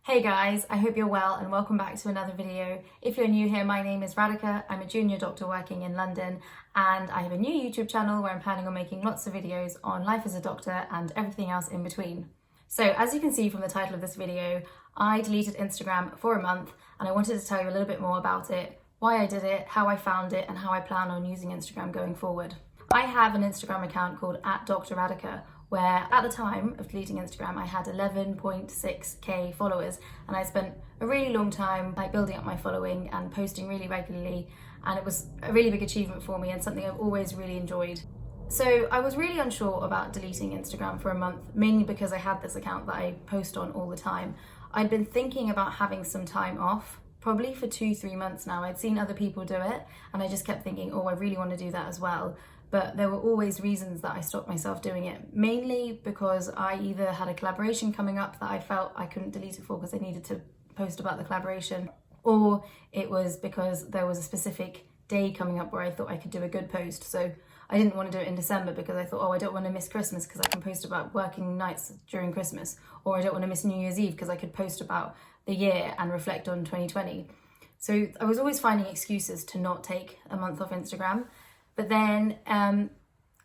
Hey guys, I hope you're well and welcome back to another video. If you're new here, my name is Radhika. I'm a junior doctor working in London and I have a new YouTube channel where I'm planning on making lots of videos on life as a doctor and everything else in between. So as you can see from the title of this video, I deleted Instagram for a month and I wanted to tell you a little bit more about it, why I did it, how I found it and how I plan on using Instagram going forward. I have an Instagram account called @DrRadhika, where at the time of deleting Instagram I had 11.6k followers, and I spent a really long time building up my following and posting really regularly, and it was a really big achievement for me and something I've always really enjoyed. So I was really unsure about deleting Instagram for a month, mainly because I had this account that I post on all the time. I'd been thinking about having some time off, probably for 2-3 months now. I'd seen other people do it and I just kept thinking, oh, I really want to do that as well. But there were always reasons that I stopped myself doing it, mainly because I either had a collaboration coming up that I felt I couldn't delete it for because I needed to post about the collaboration, or it was because there was a specific day coming up where I thought I could do a good post. So I didn't want to do it in December because I thought, oh, I don't want to miss Christmas because I can post about working nights during Christmas, or I don't want to miss New Year's Eve because I could post about the year and reflect on 2020. So I was always finding excuses to not take a month off Instagram. But then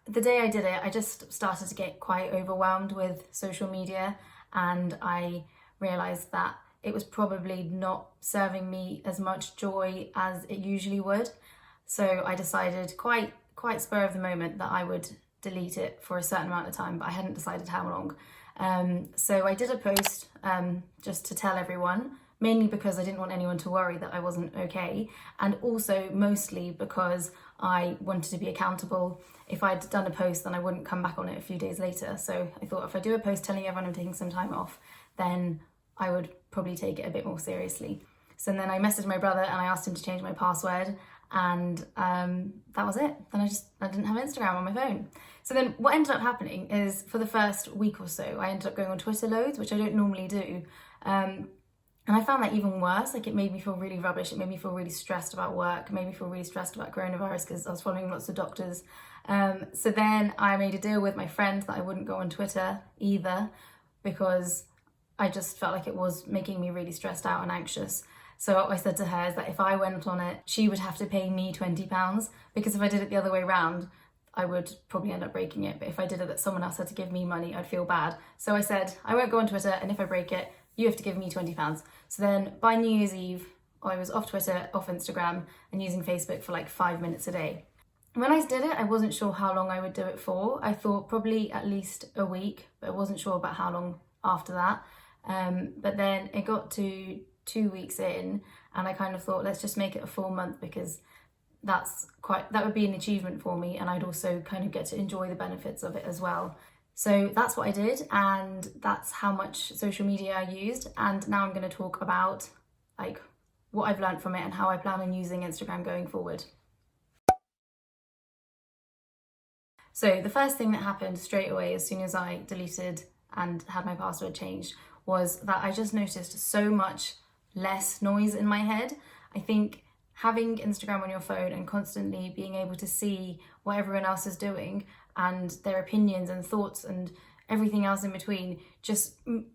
the day I did it, I just started to get quite overwhelmed with social media, and I realised that it was probably not serving me as much joy as it usually would. So I decided quite spur of the moment that I would delete it for a certain amount of time, but I hadn't decided how long. So I did a post just to tell everyone, mainly because I didn't want anyone to worry that I wasn't okay, and also mostly because I wanted to be accountable. If I'd done a post, then I wouldn't come back on it a few days later. So I thought if I do a post telling everyone I'm taking some time off, then I would probably take it a bit more seriously. So then I messaged my brother and I asked him to change my password, and that was it. Then I didn't have Instagram on my phone. So then what ended up happening is, for the first week or so, I ended up going on Twitter loads, which I don't normally do. And I found that even worse. It made me feel really rubbish. It made me feel really stressed about work. It made me feel really stressed about coronavirus because I was following lots of doctors. So then I made a deal with my friend that I wouldn't go on Twitter either, because I just felt like it was making me really stressed out and anxious. So what I said to her is that if I went on it, she would have to pay me £20, because if I did it the other way around, I would probably end up breaking it. But if I did it that someone else had to give me money, I'd feel bad. So I said, I won't go on Twitter, and if I break it, you have to give me £20. So then by New Year's Eve, I was off Twitter, off Instagram, and using Facebook for like 5 minutes a day. When I did it, I wasn't sure how long I would do it for. I thought probably at least a week, but I wasn't sure about how long after that. But then it got to 2 weeks in, and I kind of thought, let's just make it a full month, because that would be an achievement for me, and I'd also kind of get to enjoy the benefits of it as well. So that's what I did, and that's how much social media I used. And now I'm going to talk about what I've learned from it and how I plan on using Instagram going forward. So the first thing that happened straight away as soon as I deleted and had my password changed was that I just noticed so much less noise in my head. I think having Instagram on your phone and constantly being able to see what everyone else is doing and their opinions and thoughts and everything else in between,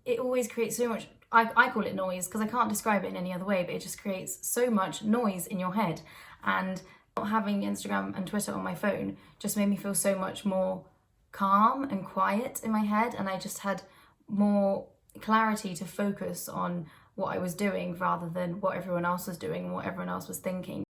it always creates so much, I call it noise because I can't describe it in any other way, but it just creates so much noise in your head. And not having Instagram and Twitter on my phone just made me feel so much more calm and quiet in my head, and I just had more clarity to focus on what I was doing rather than what everyone else was doing and what everyone else was thinking.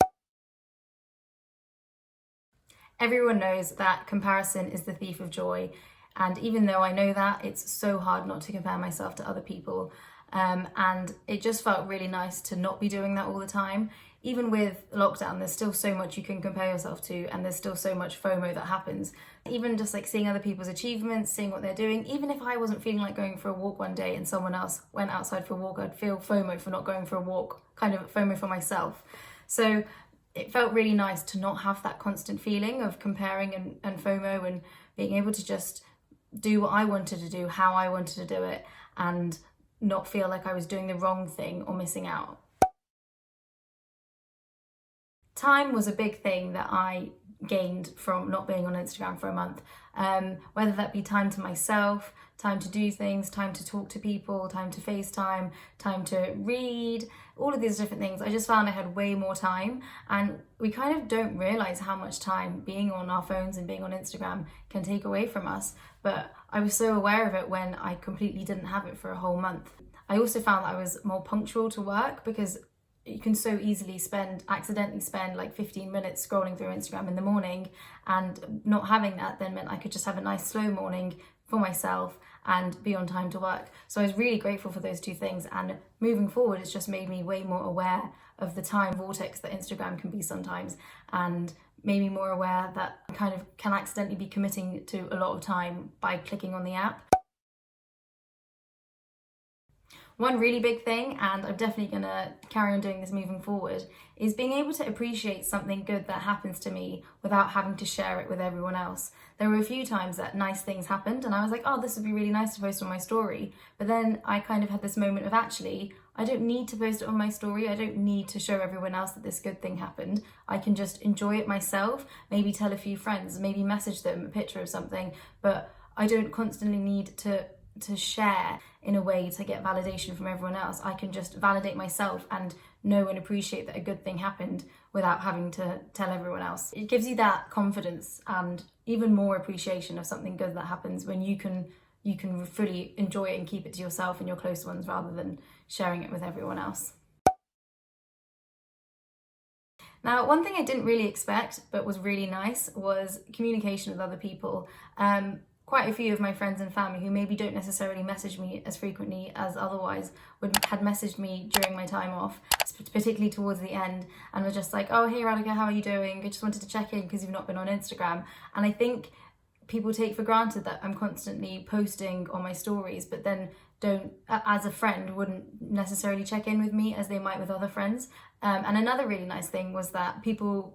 Everyone knows that comparison is the thief of joy, and even though I know that, it's so hard not to compare myself to other people, and it just felt really nice to not be doing that all the time. Even with lockdown, there's still so much you can compare yourself to, and there's still so much FOMO that happens. Even just seeing other people's achievements, seeing what they're doing, even if I wasn't feeling like going for a walk one day and someone else went outside for a walk, I'd feel FOMO for not going for a walk, kind of FOMO for myself. So it felt really nice to not have that constant feeling of comparing and FOMO, and being able to just do what I wanted to do, how I wanted to do it, and not feel like I was doing the wrong thing or missing out. Time was a big thing that I gained from not being on Instagram for a month. Whether that be time to myself, time to do things, time to talk to people, time to FaceTime, time to read, all of these different things. I just found I had way more time, and we kind of don't realize how much time being on our phones and being on Instagram can take away from us. But I was so aware of it when I completely didn't have it for a whole month. I also found that I was more punctual to work, because you can so easily accidentally spend like 15 minutes scrolling through Instagram in the morning, and not having that then meant I could just have a nice slow morning for myself and be on time to work. So I was really grateful for those two things, and moving forward it's just made me way more aware of the time vortex that Instagram can be sometimes, and made me more aware that I kind of can accidentally be committing to a lot of time by clicking on the app. One really big thing, and I'm definitely going to carry on doing this moving forward, is being able to appreciate something good that happens to me without having to share it with everyone else. There were a few times that nice things happened and I was like, oh, this would be really nice to post on my story. But then I kind of had this moment of, actually, I don't need to post it on my story. I don't need to show everyone else that this good thing happened. I can just enjoy it myself, maybe tell a few friends, maybe message them a picture of something, but I don't constantly need to share in a way to get validation from everyone else. I can just validate myself and know and appreciate that a good thing happened without having to tell everyone else. It gives you that confidence and even more appreciation of something good that happens when you can fully enjoy it and keep it to yourself and your close ones rather than sharing it with everyone else. Now, one thing I didn't really expect but was really nice was communication with other people. Quite a few of my friends and family who maybe don't necessarily message me as frequently as otherwise had messaged me during my time off, particularly towards the end, and were just like, oh, hey Radhika, how are you doing? I just wanted to check in because you've not been on Instagram. And I think people take for granted that I'm constantly posting on my stories, but then don't, as a friend, wouldn't necessarily check in with me as they might with other friends. And another really nice thing was that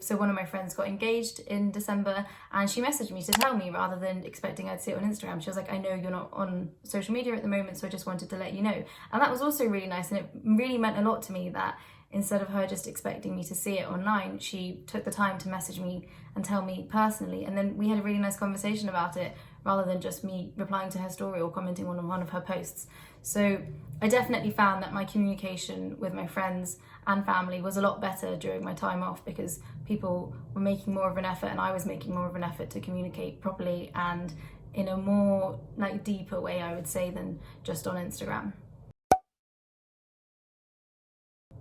so one of my friends got engaged in December, and she messaged me to tell me rather than expecting I'd see it on Instagram. She was like, I know you're not on social media at the moment, so I just wanted to let you know. And that was also really nice, and it really meant a lot to me that instead of her just expecting me to see it online, she took the time to message me and tell me personally. And then we had a really nice conversation about it rather than just me replying to her story or commenting on one of her posts. So I definitely found that my communication with my friends and family was a lot better during my time off, because people were making more of an effort and I was making more of an effort to communicate properly and in a more deeper way, I would say, than just on Instagram.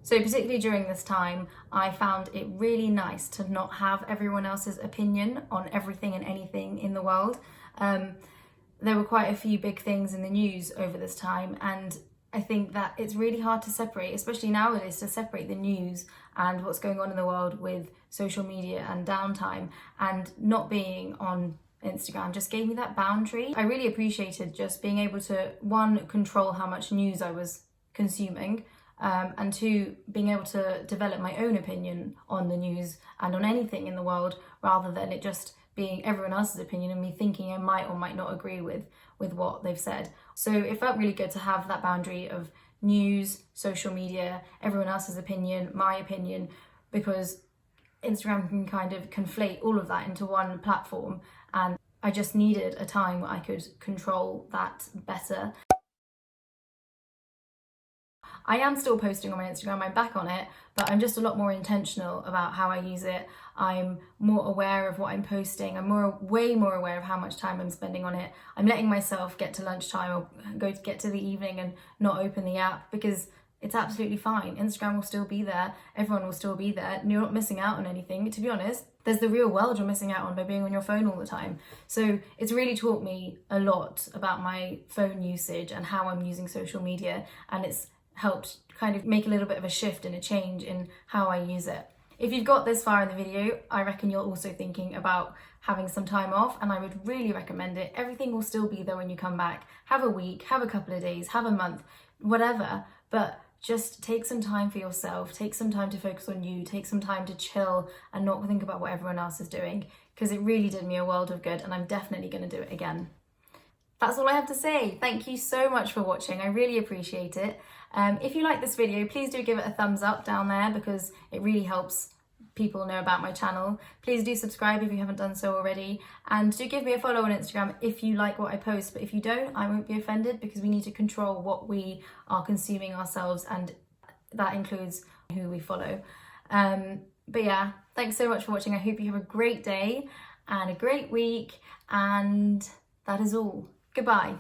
So particularly during this time, I found it really nice to not have everyone else's opinion on everything and anything in the world. There were quite a few big things in the news over this time, and I think that it's really hard to separate, especially nowadays, to separate the news and what's going on in the world with social media and downtime. And not being on Instagram just gave me that boundary. I really appreciated just being able to, one, control how much news I was consuming, and two, being able to develop my own opinion on the news and on anything in the world, rather than it just being everyone else's opinion and me thinking I might or might not agree with what they've said. So it felt really good to have that boundary of news, social media, everyone else's opinion, my opinion, because Instagram can kind of conflate all of that into one platform, and I just needed a time where I could control that better. I am still posting on my Instagram, I'm back on it, but I'm just a lot more intentional about how I use it. I'm more aware of what I'm posting. I'm way more aware of how much time I'm spending on it. I'm letting myself get to lunchtime or get to the evening and not open the app, because it's absolutely fine. Instagram will still be there. Everyone will still be there. You're not missing out on anything. To be honest, there's the real world you're missing out on by being on your phone all the time. So it's really taught me a lot about my phone usage and how I'm using social media, and it's helped kind of make a little bit of a shift and a change in how I use it. If you've got this far in the video, I reckon you're also thinking about having some time off, and I would really recommend it. Everything will still be there when you come back. Have a week, have a couple of days, have a month, whatever, but just take some time for yourself, take some time to focus on you, take some time to chill and not think about what everyone else is doing, because it really did me a world of good, and I'm definitely going to do it again. That's all I have to say. Thank you so much for watching. I really appreciate it. If you like this video, please do give it a thumbs up down there, because it really helps people know about my channel. Please do subscribe if you haven't done so already, and do give me a follow on Instagram if you like what I post. But if you don't, I won't be offended, because we need to control what we are consuming ourselves, and that includes who we follow. But yeah, thanks so much for watching. I hope you have a great day and a great week, and that is all. Goodbye.